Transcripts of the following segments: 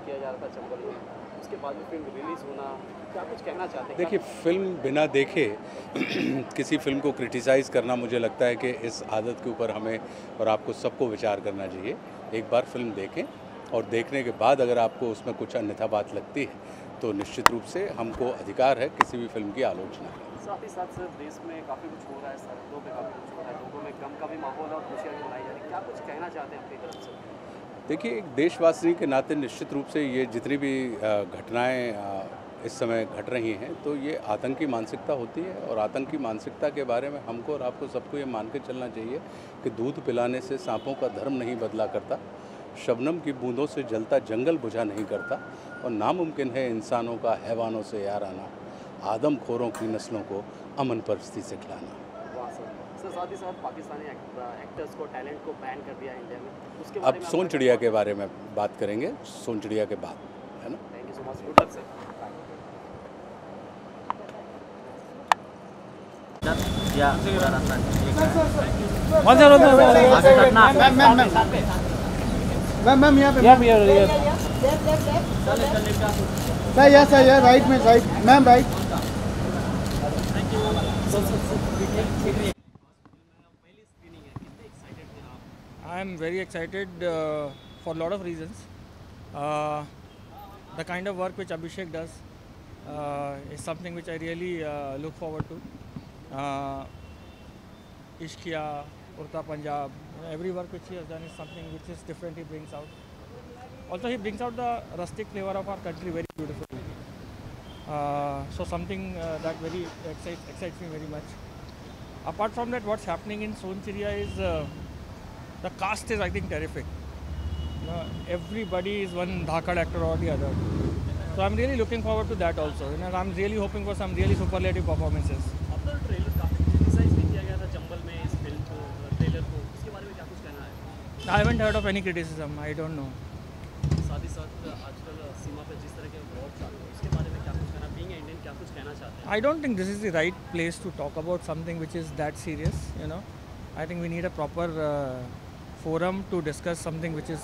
किया जा रहा था चंबल में, उसके बाद में फिल्म रिलीज़ होना, क्या कुछ कहना चाहते हैं? देखिए, फिल्म बिना देखे किसी फिल्म को क्रिटिसाइज़ करना, मुझे लगता है कि इस आदत के ऊपर हमें और आपको सबको विचार करना चाहिए। एक बार फिल्म देखें और देखने के बाद अगर आपको उसमें कुछ अन्यथा बात लगती है तो निश्चित रूप से हमको अधिकार है किसी भी फिल्म की आलोचना का। साथ ही साथ सर देश में काफ़ी कुछ हो रहा है, सरहदों पे काफ़ी कुछ हो रहा है, लोगों में गम का भी माहौल है और खुशियाँ भी मनाई जा रही है, क्या कुछ कहना चाहते हैं अपनी तरफ से? देखिए, एक देशवासी के नाते निश्चित रूप से ये जितनी भी घटनाएं इस समय घट रही हैं तो ये आतंकी मानसिकता होती है, और आतंकी मानसिकता के बारे में हमको और आपको सबको ये मान के चलना चाहिए कि दूध पिलाने से सांपों का धर्म नहीं बदला करता, शबनम की बूंदों से जलता जंगल बुझा नहीं करता, और नामुमकिन है इंसानों का हैवानों से यार आना, आदमखोरों की नस्लों को अमन परिस्थिति से खिलाना। सर साथ ही साथ पाकिस्तानी एक्टर्स को, टैलेंट को बैन कर दिया इंडिया में, उसके अब बारे में सोन चिड़िया के बारे में बात करेंगे, सोन चिड़िया के बाद, है ना। Thank you so much, good luck sir. Ma'am यहाँ पे sir, yes sir, yes right में, right ma'am, right. I am very excited for a lot of reasons. The kind of work which Abhishek does is something which I really look forward to. Ishqiya, Urta Punjab, every work which he has done is something which is different, he brings out. Also he brings out the rustic flavor of our country very beautifully. So something that very excites me very much. Apart from that, what's happening in Son Chidiya is the cast is, I think, terrific. Everybody is one dhakad actor or the other. So I'm really looking forward to that also. I'm really hoping for some really superlative performances. आपका trailer काफ़ी criticise भी किया गया था चंबल में, इस film को, trailer को, उसके बारे में क्या कुछ कहना है? I haven't heard of any criticism. I don't know. साथ ही साथ आजकल सीमा पर जिस तरह के वॉर चालू है, उसके बारे में क्या कुछ कहना, बीइंग इंडियन क्या कुछ कहना चाहते हैं? I don't think this is the right place to talk about something which is that serious. I think we need a proper forum to discuss something which is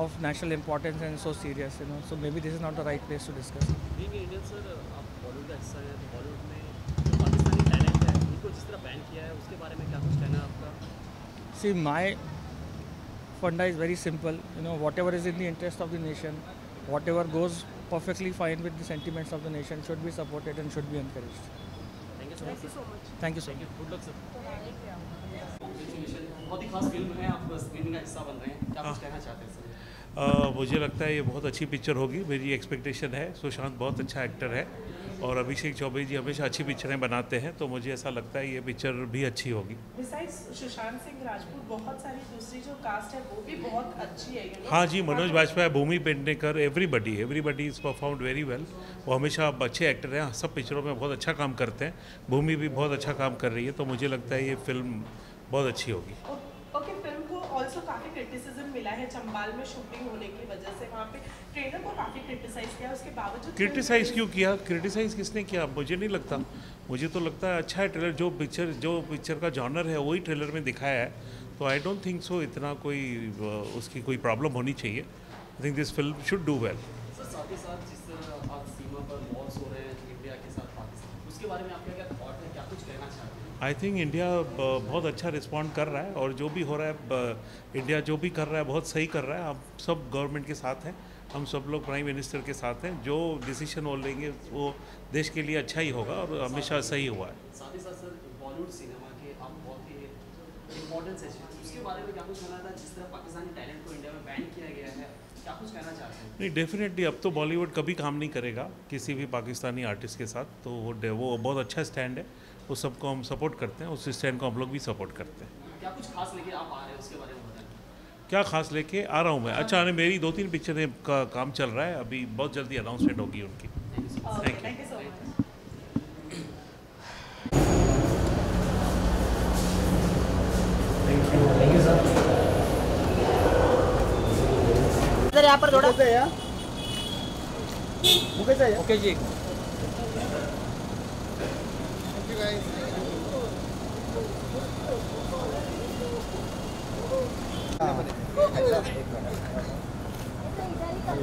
of national importance and so serious. So maybe this is not the right place to discuss. Being Indian sir, आप बॉलीवुड का हिस्सा हैं, तो बॉलीवुड में जो Pakistani talent है उनको जिस तरह बैन किया है, उसके बारे में क्या कुछ कहना है आपका? See, my funda is very simple. Whatever is in the interest of the nation, whatever goes perfectly fine with the sentiments of the nation should be supported and should be encouraged. Thank you so much. Thank you so much. Good luck sir. बहुत ही खास film है, आप screening का हिस्सा बन रहे हैं, क्या कुछ कहना चाहते हैं सर? मुझे लगता है ये बहुत अच्छी पिक्चर होगी, मेरी एक्सपेक्टेशन है। सुशांत बहुत अच्छा एक्टर है और अभिषेक चौबे जी हमेशा अच्छी पिक्चरें बनाते हैं, तो मुझे ऐसा लगता है ये पिक्चर भी अच्छी होगी। Besides सुशांत सिंह राजपूत, बहुत सारी दूसरी जो कास्ट है वो भी बहुत अच्छी है। हाँ जी, Manoj Bajpayee, Bhumi Pednekar, everybody is performed very well. वो हमेशा अच्छे एक्टर हैं, सब पिक्चरों में बहुत अच्छा काम करते हैं। भूमि भी बहुत अच्छा काम कर रही है, तो मुझे लगता है ये फिल्म बहुत अच्छी होगी। ओके, फिल्म को ऑल्सो काफ़ी क्रिटिसिज्म मिला है चंबाल में शूटिंग होने की वजह से, वहाँ पे ट्रेलर को काफ़ी क्रिटिसाइज किया, उसके बावजूद क्रिटिसाइज़ क्यों किया? क्रिटिसाइज़ किसने किया? मुझे नहीं लगता। मुझे तो लगता है अच्छा है ट्रेलर, जो पिक्चर का जॉनर है वही ट्रेलर में दिखाया है, तो आई डोंट थिंक सो इतना कोई उसकी कोई प्रॉब्लम होनी चाहिए। I think this film should do well. Sir साथ ही साथ जिस तरह आज सीमा पर वॉर्स हो रहे हैं इंडिया के साथ पाकिस्तान, उसके बारे में आपका क्या थॉट है, क्या कुछ कहना चाहते हैं? आई थिंक इंडिया बहुत अच्छा रिस्पॉन्ड कर रहा है, और जो भी हो रहा है इंडिया जो भी कर रहा है बहुत सही कर रहा है। हम सब गवर्नमेंट के साथ हैं, हम सब लोग प्राइम मिनिस्टर के साथ हैं। जो डिसीजन वो लेंगे वो देश के लिए अच्छा ही होगा और हमेशा सही हुआ है। साथ ही साथ सर बॉलीवुड सिनेमा के आप बहुत ही इम्पोर्टेंस है, उसके बारे में क्या कुछ कहना था? जिस तरह पाकिस्तानी टैलेंट को इंडिया में बैन किया गया है, क्या कुछ कहना चाहते हैं? नहीं, डेफिनेटली अब तो बॉलीवुड कभी काम नहीं करेगा किसी भी पाकिस्तानी आर्टिस्ट के साथ, तो वो बहुत अच्छा स्टैंड है, वो सबको हम सपोर्ट करते हैं, उस स्टैंड को हम लोग भी सपोर्ट करते हैं। क्या कुछ खास लेके आप आ रहे हैं, उसके बारे में बताएं। क्या खास लेके आ रहा हूँ मैं? अच्छा, मेरी 2-3 पिक्चरें का काम चल रहा है, अभी बहुत जल्दी अनाउंसमेंट होगी उनकी। Thank you. So much. Sir यहाँ पर थोड़ा ओके जी। हाँ। ये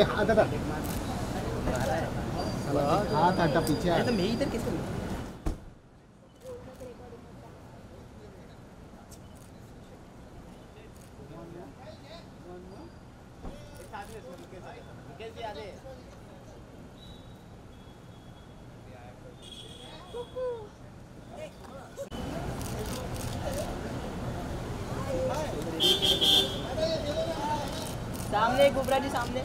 हाथ हटा, हाथ हटा पीछे आ। मैं इधर कैसे सामने गुबरा जी सामने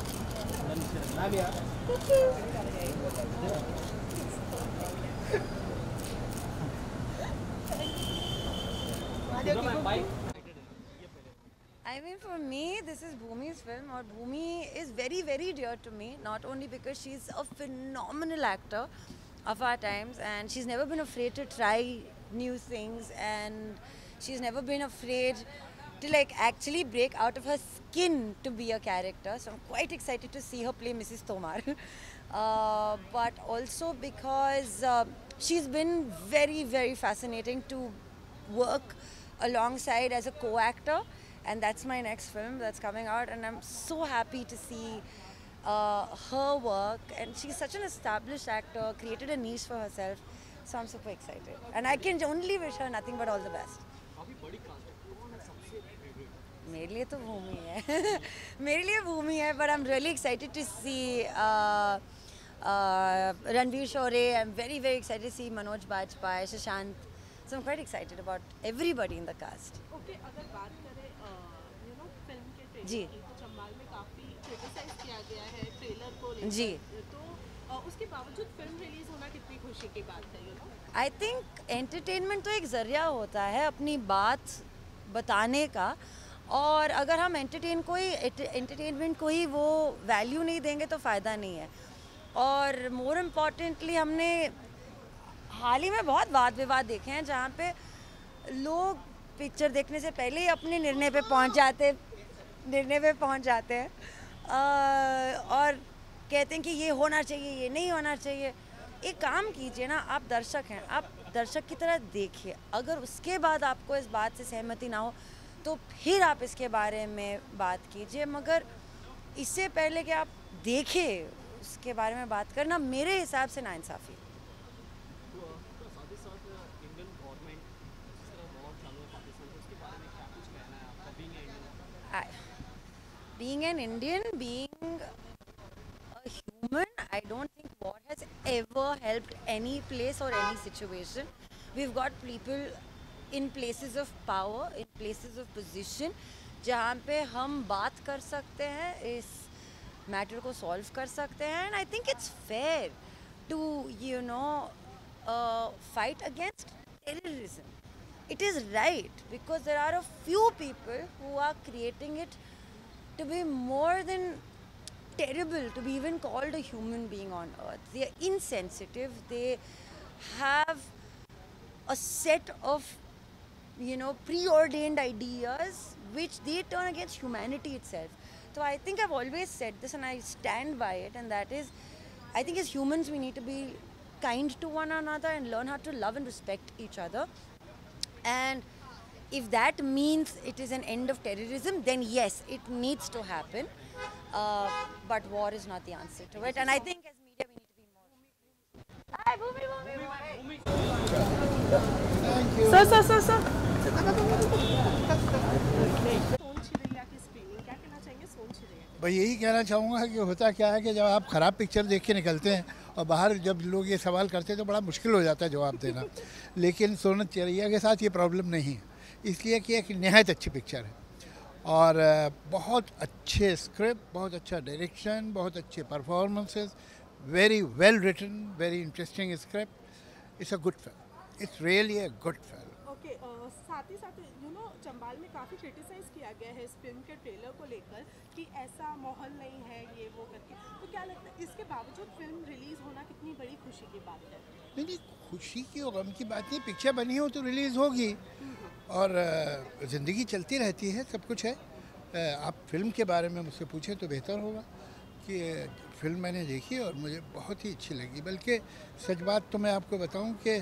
I mean, for me, this is Bhumi's film, or Bhumi is very, very dear to me. Not only because she's a phenomenal actor of our times, and she's never been afraid to try new things, and she's never been afraid to like actually break out of her skin to be a character. So I'm quite excited to see her play Mrs. Tomar. But also because she's been very, very fascinating to work alongside as a co-actor, and that's my next film that's coming out, and I'm so happy to see her work. And she's such an established actor, created a niche for herself, so I'm super excited, and I can only wish her nothing but all the best. मेरे लिए तो भूमि है मेरे लिए भूमि है, but I'm really excited to see Ranveer Shore. I'm very, very excited to see Manoj Bajpayee, Shashank. So I'm quite excited about everybody in the cast. Okay, अगर बात करें फिल्म के ट्रेलर जी। की, तो चंबाल में काफ़ी क्रिटिसाइज किया गया है ट्रेलर को लेकर। जी। तो उसके बावजूद फिल्म रिलीज होना कितनी खुशी की बात है। आई थिंक एंटरटेनमेंट तो एक ज़रिया होता है अपनी बात बताने का, और अगर हम एंटरटेनमेंट को ही वो वैल्यू नहीं देंगे तो फ़ायदा नहीं है। और मोर इम्पॉर्टेंटली हमने हाल ही में बहुत वाद विवाद देखे हैं जहाँ पे लोग पिक्चर देखने से पहले ही अपने निर्णय पे पहुँच जाते हैं और कहते हैं कि ये होना चाहिए, ये नहीं होना चाहिए। एक काम कीजिए ना, आप दर्शक हैं, आप दर्शक की तरह देखिए। अगर उसके बाद आपको इस बात से सहमति ना हो तो फिर आप इसके बारे में बात कीजिए, मगर इससे पहले कि आप देखें उसके बारे में बात करना मेरे हिसाब से नाइंसाफ़ी। Being an Indian, being a human, I don't think war has ever helped any place or any situation. We've got people in places of power, in places of position, जहाँ पे हम बात कर सकते हैं, इस मैटर को सॉल्व कर सकते हैं, and I think it's fair to fight against terrorism. It is right because there are a few people who are creating it to be more than terrible, to be even called a human being on earth. They are insensitive. They have a set of preordained ideas which they turn against humanity itself. So I think I've always said this and I stand by it, and that is, I think as humans we need to be kind to one another and learn how to love and respect each other. And if that means it is an end of terrorism, then yes, it needs to happen. But war is not the answer to it. And I think as media we need to be more. Hi, Bhumi. Thank you. Sir Sonchiriya की screening, क्या कहना चाहेंगे सोन चिरैया? भाई यही कहना चाहूँगा कि होता क्या है कि जब आप ख़राब पिक्चर देख के निकलते हैं और बाहर जब लोग ये सवाल करते हैं तो बड़ा मुश्किल हो जाता है जवाब देना। लेकिन सोन चिरैया के साथ ये प्रॉब्लम नहीं है, इसलिए कि एक नहायत अच्छी पिक्चर है और बहुत अच्छे स्क्रिप्ट, बहुत अच्छा डायरेक्शन, बहुत अच्छे performances, very well written, very interesting script. It's a good film, it's really a good film. Okay, साथ ही साथ चंबाल में काफ़ी क्रिटिसाइज किया गया है इस फिल्म के ट्रेलर को लेकर कि ऐसा माहौल नहीं है, ये वो करके। तो क्या लगता है इसके बावजूद फिल्म रिलीज़ होना कितनी बड़ी खुशी की बात है? नहीं, खुशी की और गम की बात नहीं, पिक्चर बनी हो तो रिलीज़ होगी और ज़िंदगी चलती रहती है, सब कुछ है। आप फिल्म के बारे में मुझसे पूछें तो बेहतर होगा कि फिल्म मैंने देखी और मुझे बहुत ही अच्छी लगी। बल्कि सच बात तो मैं आपको बताऊं कि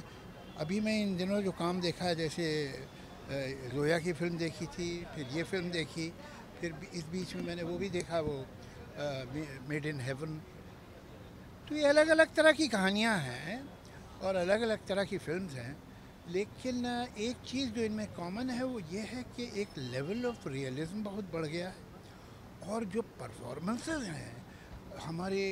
अभी मैं इन दिनों जो काम देखा है, जैसे जोया की फ़िल्म देखी थी, फिर ये फ़िल्म देखी, फिर इस बीच में मैंने वो भी देखा, वो मेड इन हेवन। तो ये अलग अलग तरह की कहानियाँ हैं और अलग अलग तरह की फिल्म्स हैं, लेकिन एक चीज़ जो इनमें कॉमन है वो ये है कि एक लेवल ऑफ रियलिज्म बहुत बढ़ गया है और जो परफॉर्मेंसेस हैं, हमारे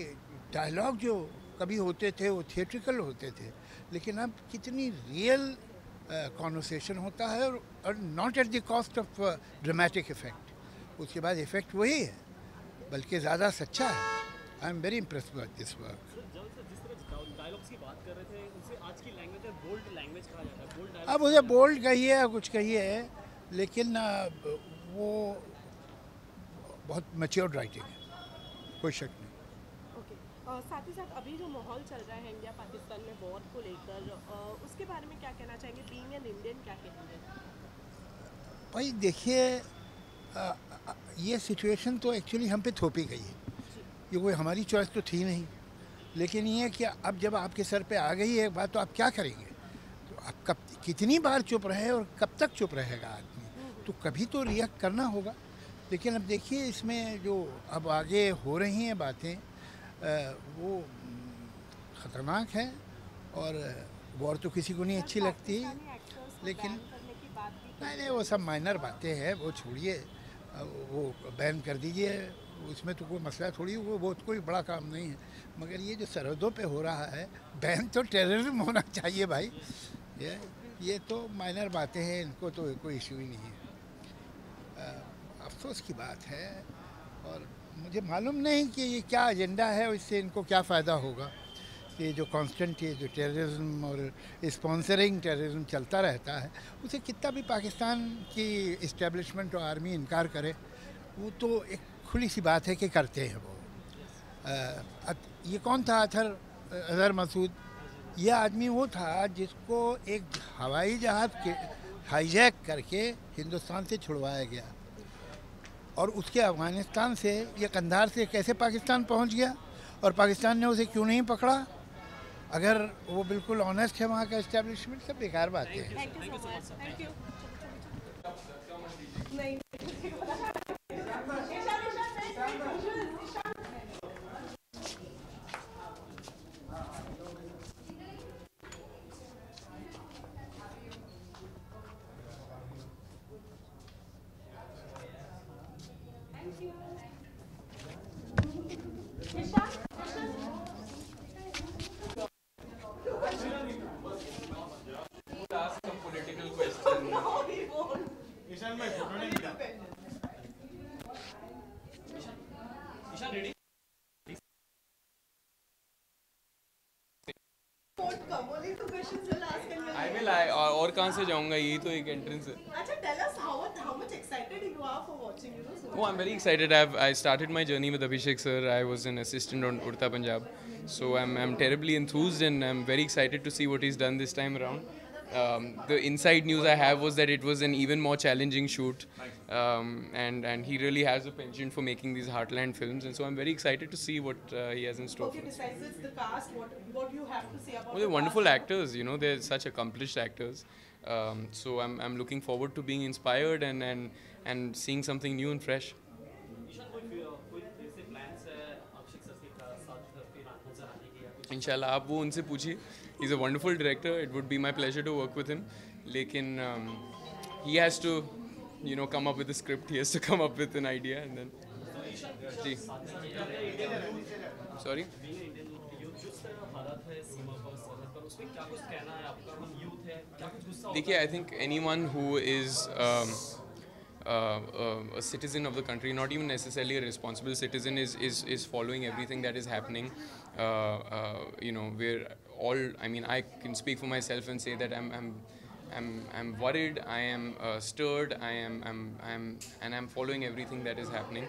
डायलॉग जो कभी होते थे वो थिएट्रिकल होते थे, लेकिन अब कितनी रियल कॉन्वर्सेशन होता है और not at the cost of dramatic effect. उसके बाद इफेक्ट वही है बल्कि ज़्यादा सच्चा है। I am very impressed by this work. Dialogues की बात कर रहे थे, उनसे आज की लैंग्वेज है बोल्ड लैंग्वेज कहा जाता है। बोल्ड अब उसे बोल्ड कहिए या कुछ कहिए, लेकिन वो बहुत मैच्योर्ड राइटिंग है, कोई शक नहीं। ओके, साथ ही साथ अभी जो माहौल चल रहा है इंडिया पाकिस्तान में वॉर को लेकर, उसके बारे में क्या कहना चाहेंगे? बीइंग एन इंडियन क्या कहेंगे? भाई देखिए, ये सिचुएशन तो एक्चुअली हम पे थोपी गई है, ये कोई हमारी चॉइस तो थी नहीं, लेकिन ये कि अब जब आपके सर पे आ गई है एक बात, तो आप क्या करेंगे? तो आप कब कितनी बार चुप रहे और कब तक चुप रहेगा आदमी? तो कभी तो रिएक्ट करना होगा। लेकिन अब देखिए इसमें जो अब आगे हो रही हैं बातें, वो ख़तरनाक है और वॉर तो किसी को नहीं अच्छी लगती, लेकिन नहीं वो सब माइनर बातें हैं, वो छोड़िए, वो बैन कर दीजिए, उसमें तो कोई मसला थोड़ी, वो तो कोई बड़ा काम नहीं है। मगर ये जो सरहदों पे हो रहा है, बैन तो टेररिज्म होना चाहिए भाई। ये तो माइनर बातें हैं, इनको तो कोई इशू ही नहीं है। अफसोस की बात है और मुझे मालूम नहीं कि ये क्या एजेंडा है और इससे इनको क्या फ़ायदा होगा। ये जो कांस्टेंट ये जो टेररिज्म और स्पॉन्सरिंग टेररिज्म चलता रहता है, उसे कितना भी पाकिस्तान की इस्टेब्लिशमेंट और आर्मी इनकार करे, वो तो एक खुली सी बात है कि करते हैं वो। ये कौन था अजहर मसूद? ये आदमी वो था जिसको एक हवाई जहाज़ के हाईजैक करके हिंदुस्तान से छुड़वाया गया और उसके अफ़गानिस्तान से ये कंधार से कैसे पाकिस्तान पहुंच गया और पाकिस्तान ने उसे क्यों नहीं पकड़ा? अगर वो बिल्कुल ऑनेस्ट है वहाँ का इस्टेब्लिशमेंट, सब बेकार बात है। Thank you. और कहाँ से जाऊँगा, यही तो एक एंट्रेंस है। अच्छा, tell us how much excited you are for watching, so. Oh, I'm very excited. I started my journey with Abhishek sir. I was an assistant on Urta Punjab, so I'm terribly enthused and I'm very excited to see what he's done this time around. The inside news I have was that it was an even more challenging shoot, and he really has a penchant for making these heartland films, and so I'm very excited to see what he has in store. Okay, besides this, the cast, what you have to say about? Well, they're wonderful actors. You know, they're such accomplished actors. So I'm looking forward to being inspired and seeing something new and fresh. Inshallah, आप वो उनसे पूछिए. He's a wonderful director. It would be my pleasure to work with him. लेकिन he has to, you know, come up with a script. He has to come up with an idea and then. Ji. Sorry. देखिए, I think anyone who is a citizen of the country, not even necessarily a responsible citizen, is following everything that is happening. You know, we're all. I mean, I can speak for myself and say that I'm worried. I am stirred. I'm following everything that is happening.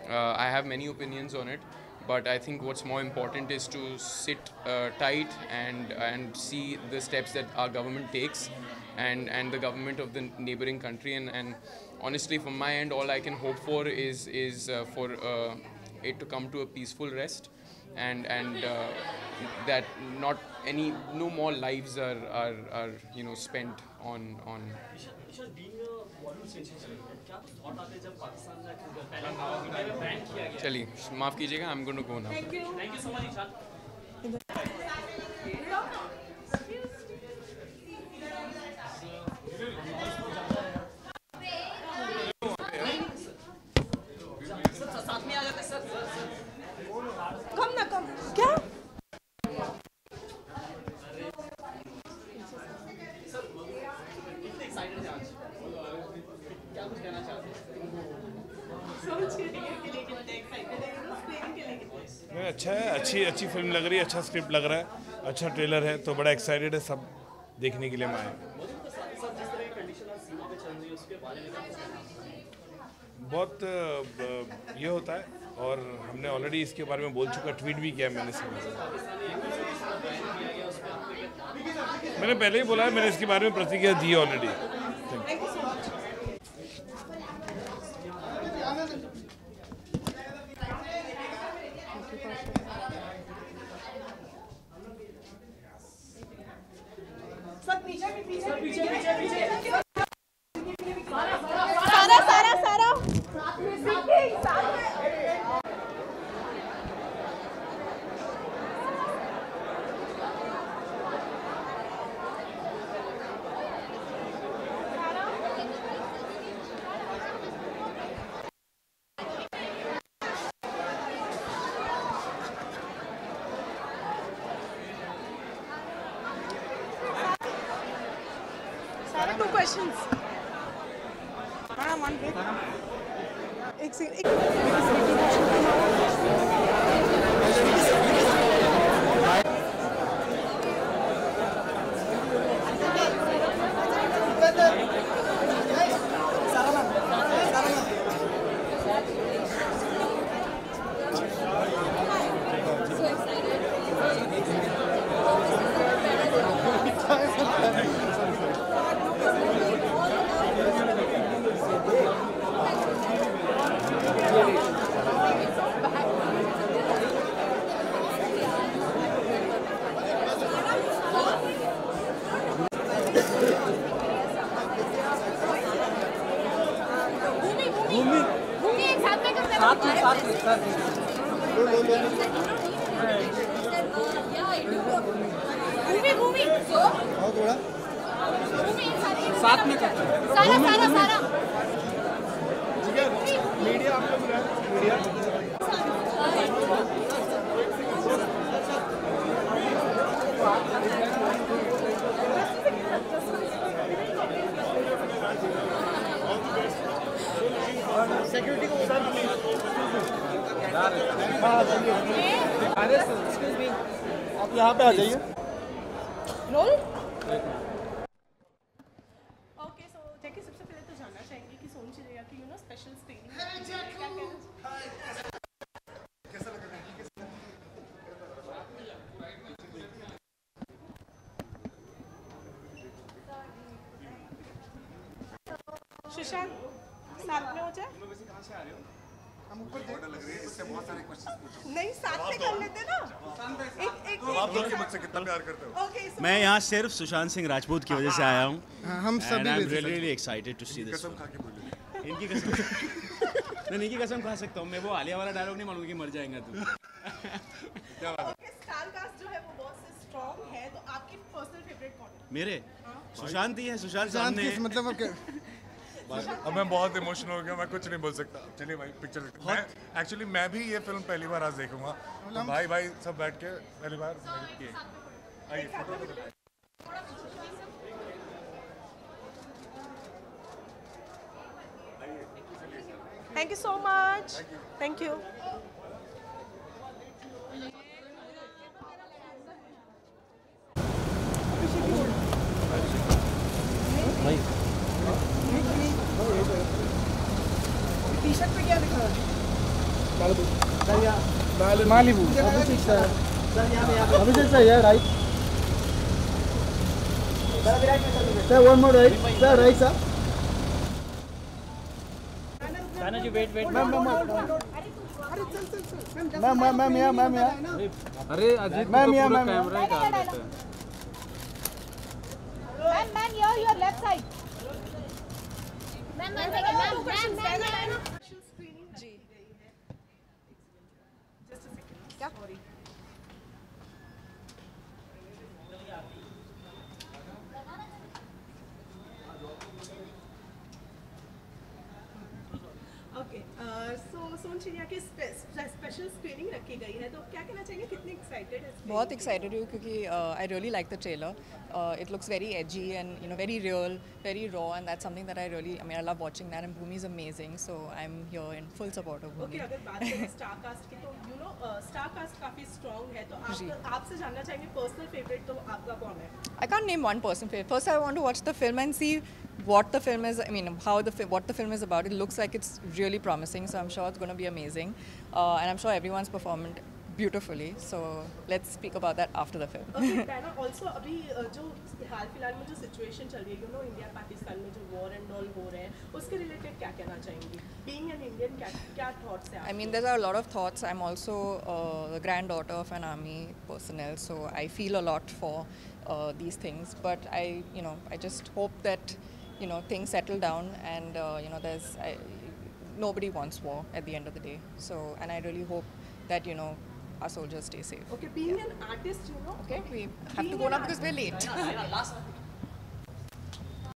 I have many opinions on it, but I think what's more important is to sit tight and see the steps that our government takes, and the government of the neighboring country. And honestly, from my end, all I can hope for is for it to come to a peaceful rest. and that no more lives are you know spent on. चलिए माफ कीजिएगा, I'm going to go now. Thank you. Thank you so much, Ishan. साथ में आ जाते sir. कम ना कम क्या? क्या कुछ कहना चाहते हैं? अच्छा है, अच्छी फिल्म लग रही है, अच्छा स्क्रिप्ट लग रहा है, अच्छा ट्रेलर है, तो बड़ा एक्साइटेड है सब देखने के लिए मैं आया। बहुत ये होता है और हमने ऑलरेडी इसके बारे में बोल चुका, ट्वीट भी किया मैंने इसके बारे में। मैंने पहले ही बोला है, मैंने इसके बारे में प्रतिक्रिया दी already. Two questions. One bit. साथ में सारा मीडिया आपको बुलाया, मीडिया सिक्योरिटी को सर आप यहाँ पे आ जाइए। रोल ओके, सो जैकी सबसे पहले तो जानना चाहेंगे कि सोम चिड़िया की स्पेशल स्क्रीनिंग कैसा लग रहा है? सुशांत साथ में हो जाए। कहाँ से आ रहे हो? हम ऊपर लग रही है, इससे बहुत सारे क्वेश्चंस पूछो। नहीं, साथ में कर लेते ना। एक आप लोग मुझसे कितना प्यार करते हो? ओके, मैं यहाँ सिर्फ सुशांत सिंह राजपूत की वजह से आया हूँ। हम सभी really excited to see this. कसम खा के बोलिए। इनकी कसम मैं इनकी कसम खा सकता हूँ। मैं वो आलिया वाला डायलॉग नहीं मालूम कि मर जाएगा तू। क्या बात है? ओके, स्टार कास्ट जो है वो बहुत स्ट्रांग है, तो आपकी पर्सनल फेवरेट कौन है? मेरे सुशांत ही है। सुशांत मतलब अब मैं बहुत इमोशनल हो गया, मैं कुछ नहीं बोल सकता। चलिए भाई पिक्चर एक्चुअली मैं भी ये फिल्म पहली बार आज देखूंगा, तो भाई सब बैठ के पहली बार आइए photo. Thank you so much. Thank you. T-shirt पे क्या लिखा है? मालिबू। अभिषेक सर यार right sir, one more right sir, right sir. जी वेट मैम मैम यहाँ अरे अजीत मैम यहाँ कैमरा ही काट देते हैं मैम योर लेफ्ट साइड जी क्या ओके सो सोन चिड़िया की स्पेशल स्क्रीनिंग रखी गई है तो क्या कहना चाहिए कितनी एक्साइटेड है बहुत एक्साइटेड हूँ क्योंकि I really like the trailer it looks very edgy and very real very raw and that's something that I love watching that and Bhumi is amazing so I am here in full support of Bhumi. Okay अगर बात करें star cast की तो star cast काफी strong है तो आपसे जानना चाहेंगे पर्सनल फेवरेट तो आपका कौन है? I can't name one person. First, I want to watch the film and see what the film is. I mean, what the film is about. It looks like it's really promising, so I'm sure it's going to be amazing. And I'm sure everyone's performed beautifully. So let's speak about that after the film. Okay, Diana, also अभी जो हाल फिलहाल में जो situation चल रही है India Pakistan में जो वॉर एंड ऑल हो रहे हैं उसके रिलेटेड क्या कहना चाहेंगी? Being an Indian, क्या थॉट्स हैं? I mean, there are a lot of thoughts. I'm also the granddaughter of an army personnel, so I feel a lot for these things. But I just hope that things settle down and nobody wants war at the end of the day. So, and I really hope that our soldiers stay safe. Okay, being an artist, Okay, we have to go now because we're late. Last